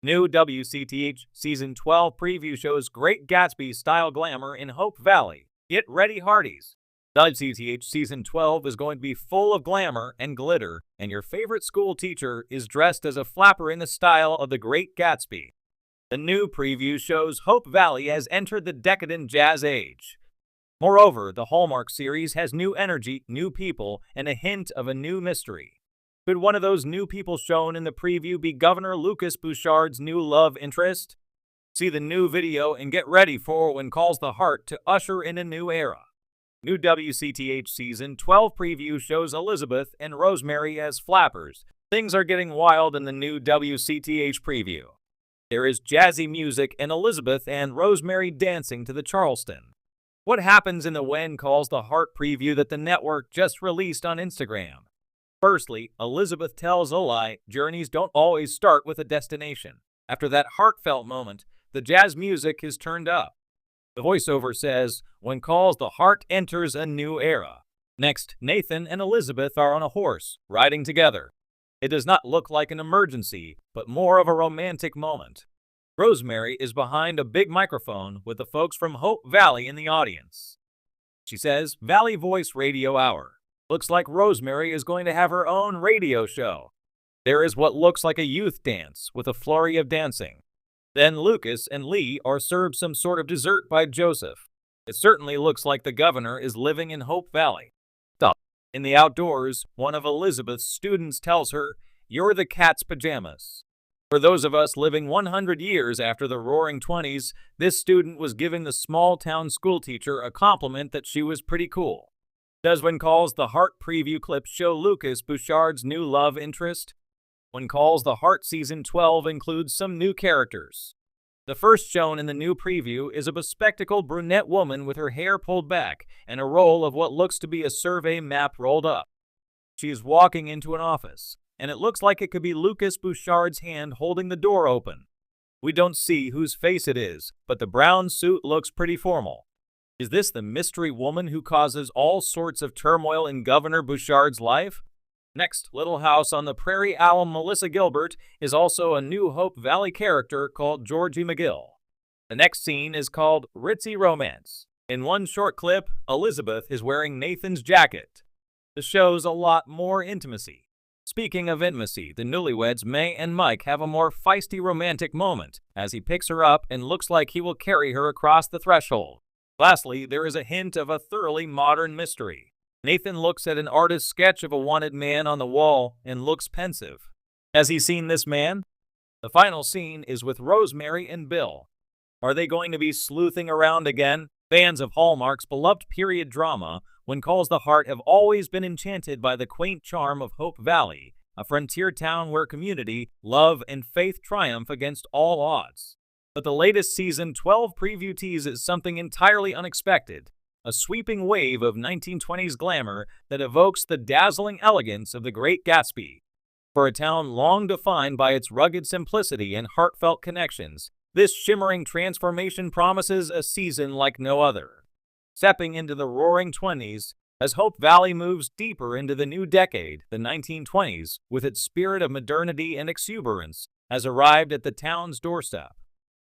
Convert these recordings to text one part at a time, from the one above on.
New WCTH Season 12 preview shows Great Gatsby-style glamour in Hope Valley. Get ready, Hearties! WCTH Season 12 is going to be full of glamour and glitter, and your favorite school teacher is dressed as a flapper in the style of the Great Gatsby. The new preview shows Hope Valley has entered the decadent jazz age. Moreover, the Hallmark series has new energy, new people, and a hint of a new mystery. Could one of those new people shown in the preview be Governor Lucas Bouchard's new love interest? See the new video and get ready for When Calls the Heart to usher in a new era. New WCTH Season 12 preview shows Elizabeth and Rosemary as flappers. Things are getting wild in the new WCTH preview. There is jazzy music and Elizabeth and Rosemary dancing to the Charleston. What happens in the When Calls the Heart preview that the network just released on Instagram? Firstly, Elizabeth tells a lie. Journeys don't always start with a destination. After that heartfelt moment, the jazz music is turned up. The voiceover says, When Calls the Heart enters a new era. Next, Nathan and Elizabeth are on a horse, riding together. It does not look like an emergency, but more of a romantic moment. Rosemary is behind a big microphone with the folks from Hope Valley in the audience. She says, Valley Voice Radio Hour. Looks like Rosemary is going to have her own radio show. There is what looks like a youth dance with a flurry of dancing. Then Lucas and Lee are served some sort of dessert by Joseph. It certainly looks like the governor is living in Hope Valley. In the outdoors, one of Elizabeth's students tells her, You're the cat's pajamas. For those of us living 100 years after the Roaring '20s, this student was giving the small-town schoolteacher a compliment that she was pretty cool. Does When Calls the Heart preview clip show Lucas Bouchard's new love interest? When Calls the Heart Season 12 includes some new characters. The first shown in the new preview is a bespectacled brunette woman with her hair pulled back and a roll of what looks to be a survey map rolled up. She is walking into an office, and it looks like it could be Lucas Bouchard's hand holding the door open. We don't see whose face it is, but the brown suit looks pretty formal. Is this the mystery woman who causes all sorts of turmoil in Governor Bouchard's life? Next, Little House on the Prairie alum Melissa Gilbert is also a new Hope Valley character called Georgie McGill. The next scene is called Ritzy Romance. In one short clip, Elizabeth is wearing Nathan's jacket. The show's a lot more intimacy. Speaking of intimacy, the newlyweds May and Mike have a more feisty romantic moment as he picks her up and looks like he will carry her across the threshold. Lastly, there is a hint of a thoroughly modern mystery. Nathan looks at an artist's sketch of a wanted man on the wall and looks pensive. Has he seen this man? The final scene is with Rosemary and Bill. Are they going to be sleuthing around again? Fans of Hallmark's beloved period drama, When Calls the Heart, have always been enchanted by the quaint charm of Hope Valley, a frontier town where community, love, and faith triumph against all odds. But the latest Season 12 preview teases something entirely unexpected. A sweeping wave of 1920s glamour that evokes the dazzling elegance of the Great Gatsby. For a town long defined by its rugged simplicity and heartfelt connections, this shimmering transformation promises a season like no other. Stepping into the Roaring '20s, as Hope Valley moves deeper into the new decade, the 1920s, with its spirit of modernity and exuberance, has arrived at the town's doorstep.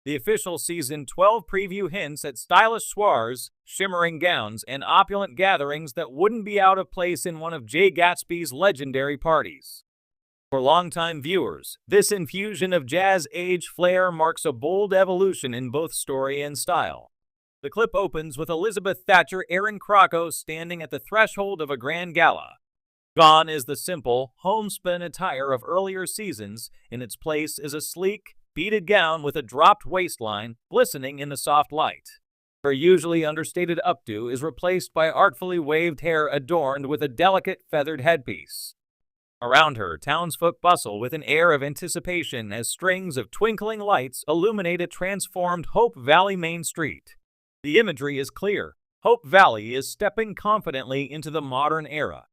The official Season 12 preview hints at stylish soirees, shimmering gowns, and opulent gatherings that wouldn't be out of place in one of Jay Gatsby's legendary parties. For longtime viewers, this infusion of jazz age flair marks a bold evolution in both story and style. The clip opens with Elizabeth Thatcher Aaron Crocco standing at the threshold of a grand gala. Gone is the simple, homespun attire of earlier seasons. In its place is a sleek, beaded gown with a dropped waistline glistening in the soft light. Her usually understated updo is replaced by artfully waved hair adorned with a delicate feathered headpiece. Around her, townsfolk bustle with an air of anticipation as strings of twinkling lights illuminate a transformed Hope Valley Main Street. The imagery is clear. Hope Valley is stepping confidently into the modern era.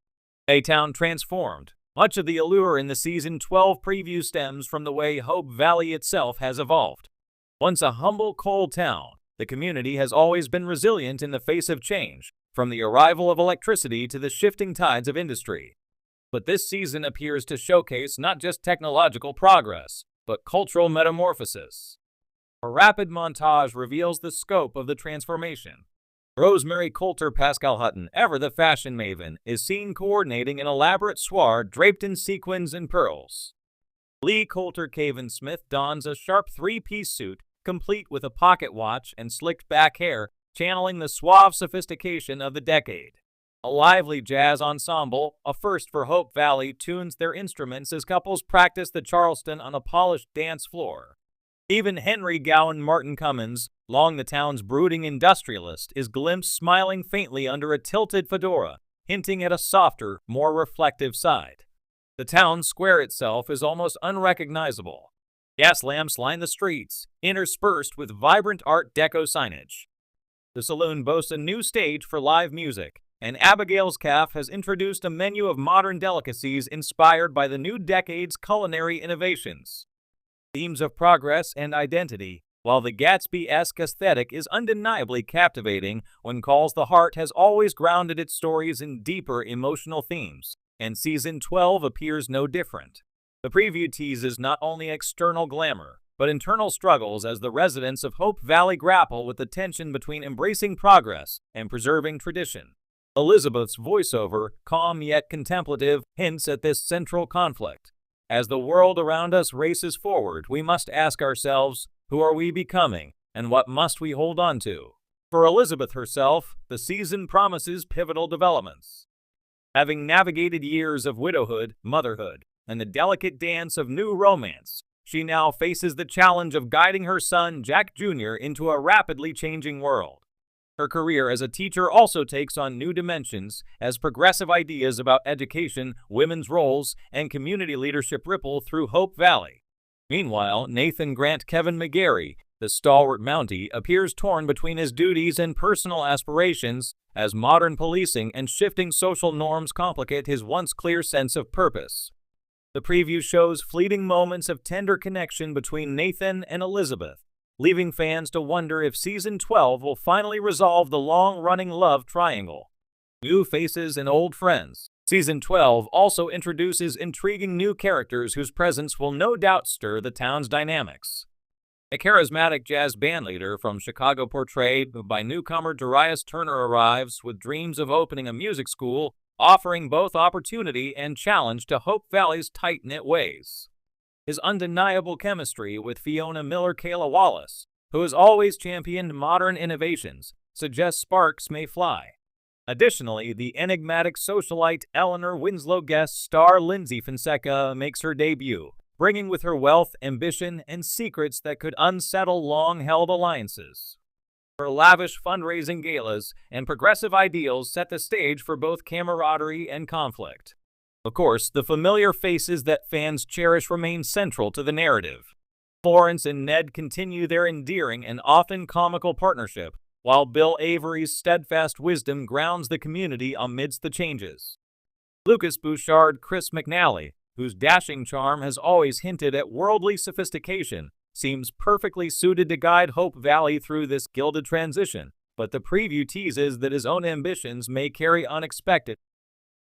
A town transformed. Much of the allure in the Season 12 preview stems from the way Hope Valley itself has evolved. Once a humble coal town, the community has always been resilient in the face of change, from the arrival of electricity to the shifting tides of industry. But this season appears to showcase not just technological progress, but cultural metamorphosis. A rapid montage reveals the scope of the transformation. Rosemary Coulter Pascal Hutton, ever the fashion maven, is seen coordinating an elaborate soiree draped in sequins and pearls. Lee Coulter Cavan Smith dons a sharp three-piece suit, complete with a pocket watch and slicked back hair, channeling the suave sophistication of the decade. A lively jazz ensemble, a first for Hope Valley, tunes their instruments as couples practice the Charleston on a polished dance floor. Even Henry Gowan Martin Cummins, long the town's brooding industrialist, is glimpsed smiling faintly under a tilted fedora, hinting at a softer, more reflective side. The town square itself is almost unrecognizable. Gas lamps line the streets, interspersed with vibrant Art Deco signage. The saloon boasts a new stage for live music, and Abigail's Cafe has introduced a menu of modern delicacies inspired by the new decade's culinary innovations. Themes of progress and identity, while the Gatsby-esque aesthetic is undeniably captivating when Calls the Heart has always grounded its stories in deeper emotional themes, and Season 12 appears no different. The preview teases not only external glamour, but internal struggles as the residents of Hope Valley grapple with the tension between embracing progress and preserving tradition. Elizabeth's voiceover, calm yet contemplative, hints at this central conflict. As the world around us races forward, we must ask ourselves, who are we becoming, and what must we hold on to? For Elizabeth herself, the season promises pivotal developments. Having navigated years of widowhood, motherhood, and the delicate dance of new romance, she now faces the challenge of guiding her son, Jack Jr., into a rapidly changing world. Her career as a teacher also takes on new dimensions as progressive ideas about education, women's roles, and community leadership ripple through Hope Valley. Meanwhile, Nathan Grant Kevin McGarry, the stalwart Mountie, appears torn between his duties and personal aspirations as modern policing and shifting social norms complicate his once clear sense of purpose. The preview shows fleeting moments of tender connection between Nathan and Elizabeth, leaving fans to wonder if Season 12 will finally resolve the long-running love triangle. New faces and old friends. Season 12 also introduces intriguing new characters whose presence will no doubt stir the town's dynamics. A charismatic jazz bandleader from Chicago portrayed by newcomer Darius Turner arrives with dreams of opening a music school, offering both opportunity and challenge to Hope Valley's tight-knit ways. His undeniable chemistry with Fiona Miller-Kayla Wallace, who has always championed modern innovations, suggests sparks may fly. Additionally, the enigmatic socialite Eleanor Winslow guest star Lindsay Fonseca makes her debut, bringing with her wealth, ambition, and secrets that could unsettle long-held alliances. Her lavish fundraising galas and progressive ideals set the stage for both camaraderie and conflict. Of course, the familiar faces that fans cherish remain central to the narrative. Florence and Ned continue their endearing and often comical partnership, while Bill Avery's steadfast wisdom grounds the community amidst the changes. Lucas Bouchard Chris McNally, whose dashing charm has always hinted at worldly sophistication, seems perfectly suited to guide Hope Valley through this gilded transition, but the preview teases that his own ambitions may carry unexpected